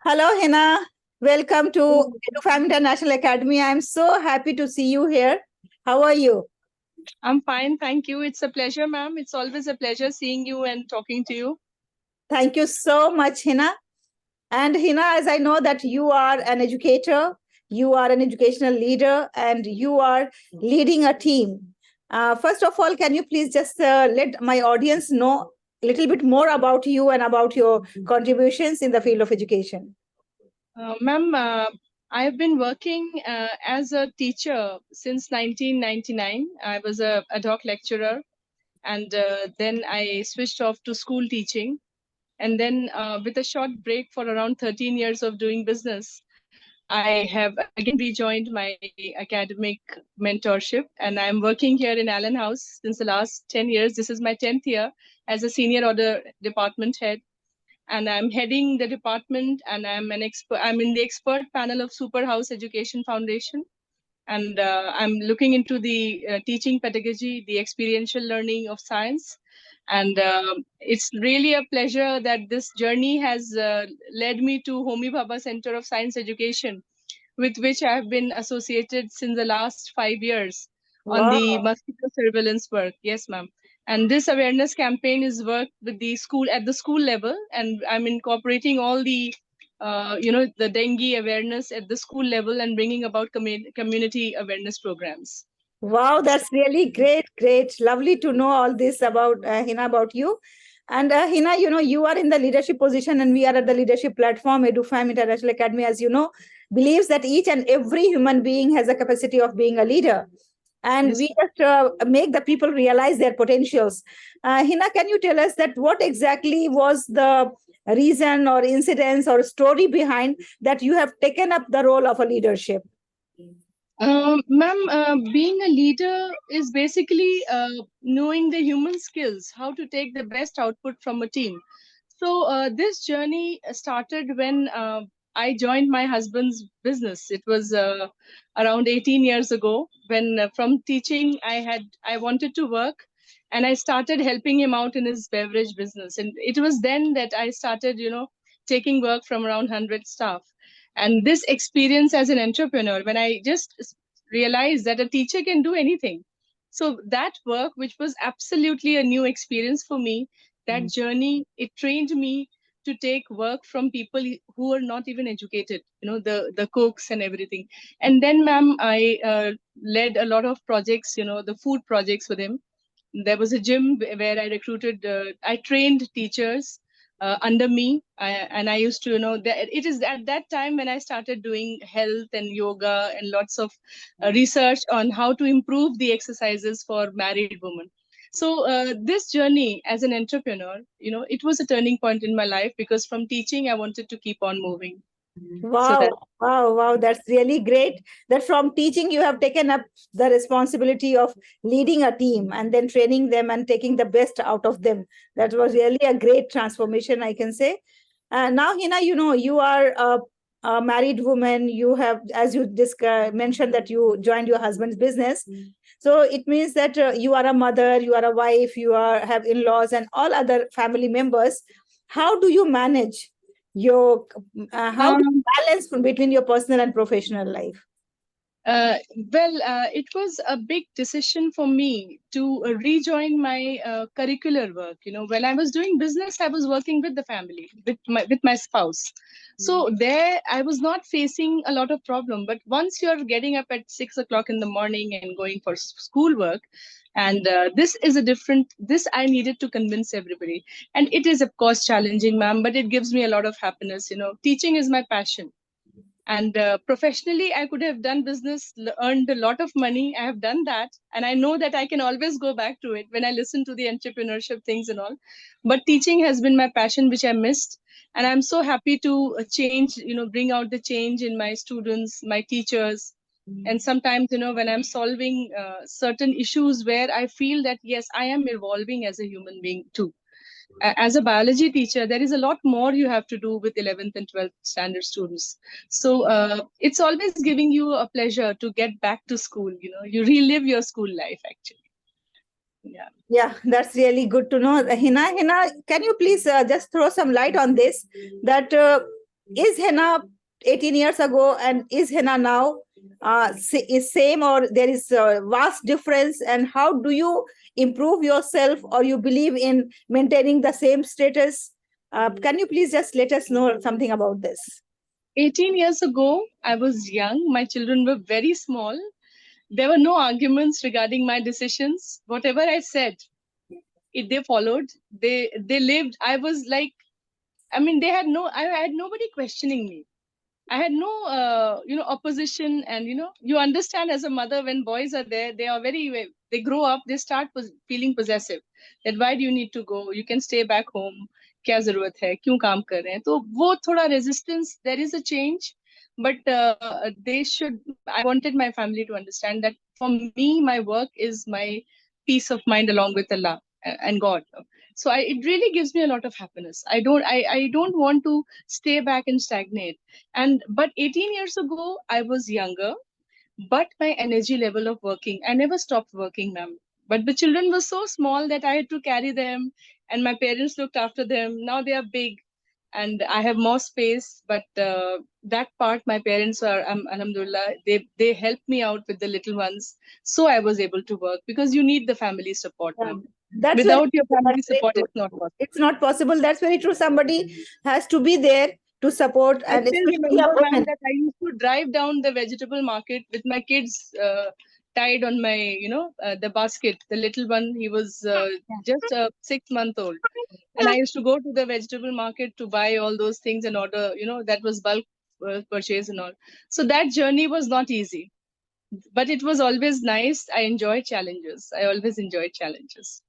Hello, Hina. Welcome to Oh, EduFam International Academy. I'm so happy to see you here. How are you? I'm fine, thank you. It's a pleasure, ma'am. It's always a pleasure seeing you and talking to you. Thank you so much, Hina. And Hina, as I know that you are an educator, you are an educational leader, and you are leading a team. First of all, can you please just let my audience know a little bit more about you and about your contributions in the field of education? Ma'am, I have been working as a teacher since 1999. I was a ad hoc lecturer, and then I switched off to school teaching. And then, with a short break for around 13 years of doing business, I have again rejoined my academic mentorship, and I'm working here in Allen House since the last 10 years. This is my 10th year as a senior order department head, and I'm heading the department, and I'm an expert. I'm in the expert panel of Superhouse Education Foundation, and I'm looking into the teaching pedagogy, the experiential learning of science. And it's really a pleasure that this journey has led me to Homi Bhabha Center of Science Education, with which I have been associated since the last 5 years on the Wow. mosquito surveillance work. Yes, ma'am. And this awareness campaign is work with the school at the school level, and I'm incorporating all the the dengue awareness at the school level and bringing about community awareness programs. Wow, that's really great, great. Lovely to know all this about Hina, about you. And Hina, you are in the leadership position, and we are at the leadership platform. EduFam International Academy, as you know, believes that each and every human being has a capacity of being a leader. And Yes. we just make the people realize their potentials. Hina, can you tell us that what exactly was the reason or incidents or story behind that you have taken up the role of a leadership? Ma'am, being a leader is basically knowing the human skills, how to take the best output from a team. So this journey started when I joined my husband's business. It was around 18 years ago when from teaching I wanted to work, and I started helping him out in his beverage business. And it was then that I started, taking work from around 100 staff. And this experience as an entrepreneur, when I just realized that a teacher can do anything. So that work, which was absolutely a new experience for me, that journey, it trained me to take work from people who are not even educated, the cooks and everything. And then, ma'am, I led a lot of projects, the food projects for them. There was a gym where I recruited, I trained teachers under me. And I used to, it is at that time when I started doing health and yoga and lots of research on how to improve the exercises for married women. So this journey as an entrepreneur, it was a turning point in my life, because from teaching, I wanted to keep on moving. So Wow, that. wow, wow. That's really great that from teaching you have taken up the responsibility of leading a team and then training them and taking the best out of them. That was really a great transformation, I can say. Now, Hina, you are a married woman. You have, as you mentioned, that you joined your husband's business. So it means that you are a mother, you are a wife, have in-laws and all other family members. How do you manage your how do Um, you balance between your personal and professional life? Uh, it was a big decision for me to rejoin my curricular work. When I was doing business, I was working with the family, with my spouse. So there, I was not facing a lot of problem. But once you're getting up at 6 o'clock in the morning and going for school work, and this is a different. This I needed to convince everybody, and it is of course challenging, ma'am. But it gives me a lot of happiness. Teaching is my passion, and professionally I could have done business, earned a lot of money. I have done that, and I know that I can always go back to it when I listen to the entrepreneurship things and all. But teaching has been my passion, which I missed, and I'm so happy to change, bring out the change in my students, my teachers. And sometimes, when I'm solving certain issues where I feel that yes, I am evolving as a human being too. As a biology teacher, there is a lot more you have to do with 11th and 12th standard students. So it's always giving you a pleasure to get back to school. You relive your school life, actually. Yeah, that's really good to know. Hina, can you please just throw some light on this? That is Hina 18 years ago and is Hina now is same, or there is a vast difference? And how do you improve yourself, or you believe in maintaining the same status? Can you please just let us know something about this? 18 years ago, I was young. My children were very small. There were no arguments regarding my decisions. Whatever I said, they followed. They lived. I was like, I mean, I had nobody questioning me. I had no, opposition. And, you understand as a mother, when boys are there, they grow up, they start feeling possessive. That why do you need to go? You can stay back home. क्या जरूरत है? क्यों काम कर रहे हैं? तो वो थोड़ा resistance, there is a change, but I wanted my family to understand that for me, my work is my peace of mind along with Allah and God. So it really gives me a lot of happiness. I don't want to stay back and stagnate. But 18 years ago, I was younger, but my energy level of working, I never stopped working, ma'am. But the children were so small that I had to carry them, and my parents looked after them. Now they are big, and I have more space. But that part, my parents are, alhamdulillah, they helped me out with the little ones, so I was able to work, because you need the family support, ma'am. That's Without your that's family very support, true. it's not possible. It's not possible. That's very true. Somebody has to be there to support, I and still especially a remember, ma'am, woman. that I used to drive down the vegetable market with my kids tied on my, the basket. The little one, he was just 6 month old. And I used to go to the vegetable market to buy all those things and order, that was bulk purchase and all. So that journey was not easy, but it was always nice. I enjoy challenges. I always enjoy challenges.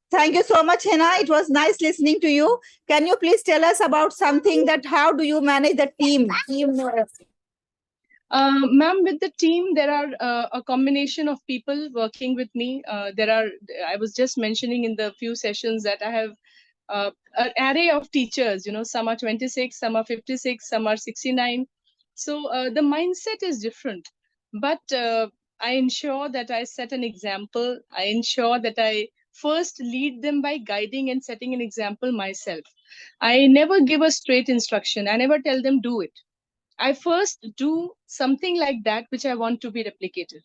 Thank you so much, Hina. It was nice listening to you. Can you please tell us about something, that how do you manage the team? Ma'am, with the team, there are a combination of people working with me. I was just mentioning in the few sessions that I have an array of teachers. Some are 26, some are 56, some are 69. So the mindset is different. But I ensure that I set an example. I ensure that I first lead them by guiding and setting an example myself. I never give a straight instruction. I never tell them do it. I first do something like that which I want to be replicated.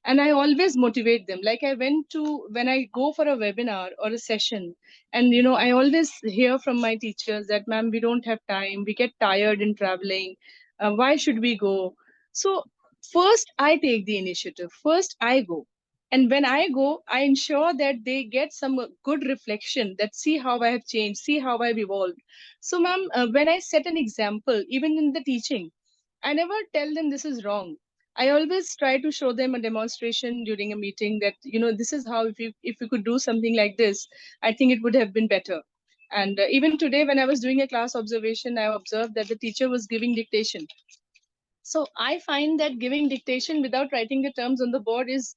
And I always motivate them. Like when I go for a webinar or a session, and I always hear from my teachers that, ma'am, we don't have time, we get tired in traveling. Why should we go? So first I take the initiative. First I go. And when I go, I ensure that they get some good reflection, that see how I have changed, see how I've evolved. So, ma'am, when I set an example, even in the teaching, I never tell them this is wrong. I always try to show them a demonstration during a meeting that, this is how, if you could do something like this, I think it would have been better. And even today, when I was doing a class observation, I observed that the teacher was giving dictation. So I find that giving dictation without writing the terms on the board is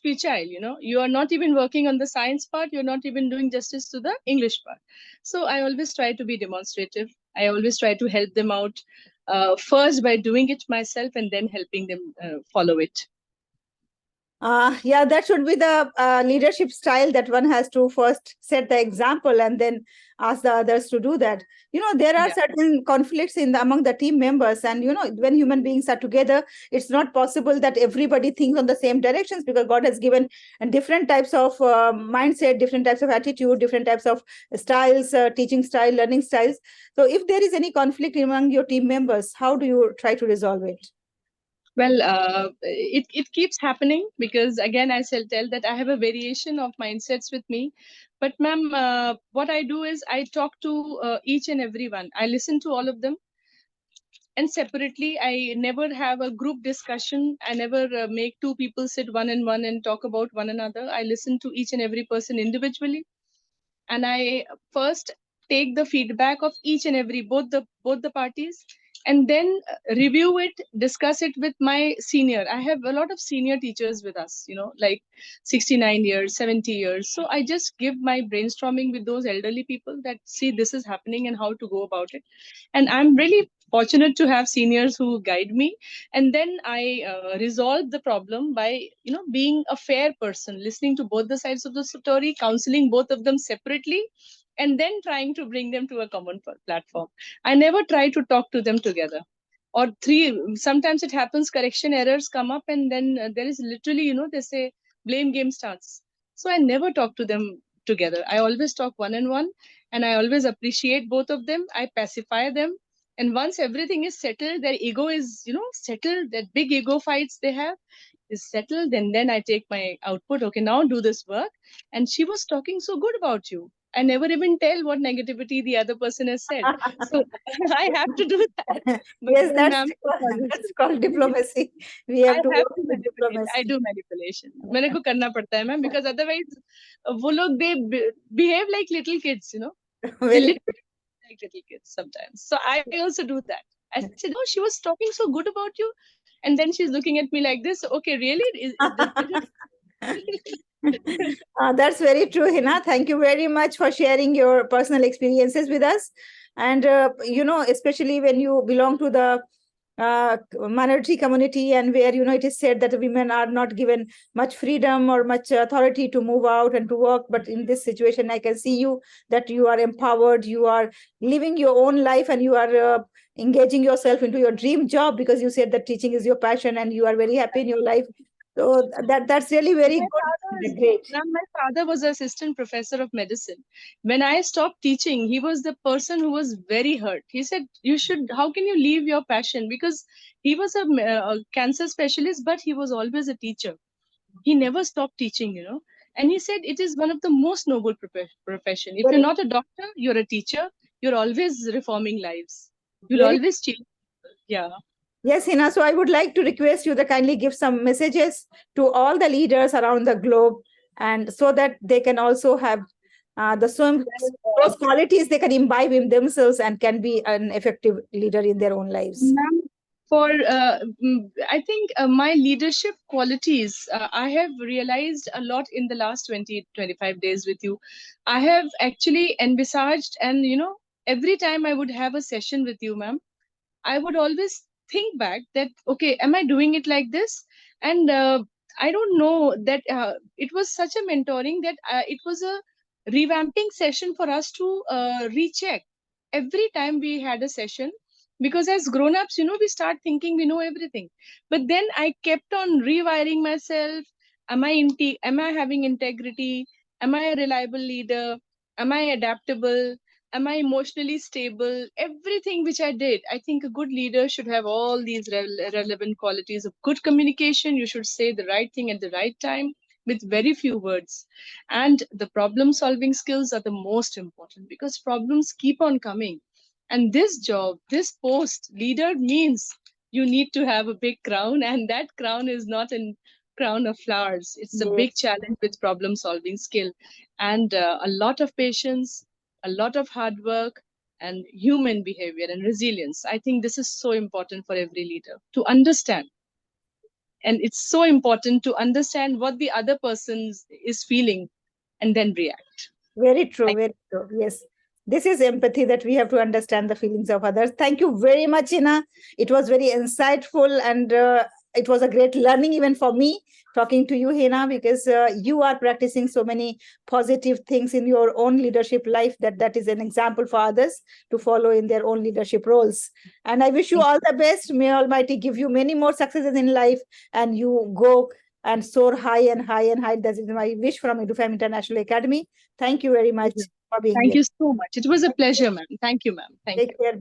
futile. You are not even working on the science part, you're not even doing justice to the English part. So I always try to be demonstrative. I always try to help them out, first by doing it myself and then helping them follow it. Yeah, that should be the leadership style, that one has to first set the example and then ask the others to do that. There are certain conflicts among the team members, and when human beings are together, it's not possible that everybody thinks on the same directions, because God has given different types of mindset, different types of attitude, different types of styles, teaching style, learning styles. So if there is any conflict among your team members, how do you try to resolve it? Well, it keeps happening, because again, I shall tell that I have a variation of mindsets with me. But ma'am, what I do is I talk to each and every one. I listen to all of them. And separately, I never have a group discussion. I never make two people sit one and one and talk about one another. I listen to each and every person individually. And I first take the feedback of each and every, both the parties. and then review it, discuss it with my senior. I have a lot of senior teachers with us, like 69 years, 70 years. So I just give my brainstorming with those elderly people that see this is happening and how to go about it. And I'm really fortunate to have seniors who guide me. And then I resolve the problem by, being a fair person, listening to both the sides of the story, counseling both of them separately, and then trying to bring them to a common platform. I never try to talk to them together. Or sometimes it happens, correction errors come up, and then there is literally, they say blame game starts. So I never talk to them together. I always talk one on one, and I always appreciate both of them. I pacify them. And once everything is settled, their ego is, settled, that big ego fights they have is settled, and then I take my output. Okay, now do this work. And she was talking so good about you. I never even tell what negativity the other person has said. So I have to do that. But Yes, then, ma'am, that's called diplomacy. We have I to have work to with manipulate. I diplomacy. do manipulation. मेरे को करना पड़ता है, ma'am, because otherwise वो लोग they behave like little kids, They Very literally like little kids sometimes. So I also do that. I said, oh, she was talking so good about you, and then she's looking at me like this. Okay, really? That's very true, Hina. Thank you very much for sharing your personal experiences with us. And, especially when you belong to the minority community, and where, it is said that women are not given much freedom or much authority to move out and to work. But in this situation, I can see you that you are empowered, you are living your own life, and you are engaging yourself into your dream job, because you said that teaching is your passion and you are very happy in your life. So that's really very good. Great. My father was an assistant professor of medicine. When I stopped teaching, he was the person who was very hurt. He said, how can you leave your passion? Because he was a cancer specialist, but he was always a teacher. He never stopped teaching, And he said, it is one of the most noble profession. If you're not a doctor, you're a teacher. You're always reforming lives. You'll always change. Yeah. Yes, Hina. So I would like to request you to kindly give some messages to all the leaders around the globe, and so that they can also have those qualities they can imbibe in themselves and can be an effective leader in their own lives. I think my leadership qualities, I have realized a lot in the last 20-25 days with you. I have actually envisaged, and every time I would have a session with you, ma'am, I would always think back that, okay, am I doing it like this? And I don't know that it was such a mentoring that it was a revamping session for us to recheck every time we had a session. Because as grown-ups, we start thinking we know everything. But then I kept on rewiring myself. Am I having integrity? Am I a reliable leader? Am I adaptable? Am I emotionally stable? Everything which I did, I think a good leader should have all these relevant qualities of good communication. You should say the right thing at the right time with very few words. And the problem solving skills are the most important, because problems keep on coming. And this job, this post, leader, means you need to have a big crown, and that crown is not a crown of flowers. It's a big challenge with problem solving skill, and a lot of patience, a lot of hard work, and human behavior and resilience. I think this is so important for every leader to understand. And it's so important to understand what the other person is feeling and then react. Very true. Very true. Yes. This is empathy, that we have to understand the feelings of others. Thank you very much, Hina. It was very insightful, and it was a great learning even for me talking to you, Hina, because you are practicing so many positive things in your own leadership life, that is an example for others to follow in their own leadership roles. And I wish you all the best. May Almighty give you many more successes in life, and you go and soar high and high and high. That is my wish from EduFam International Academy. Thank you very much for being here. Thank you so much. It was a pleasure, ma'am. Thank you, ma'am. Thank you. Take care.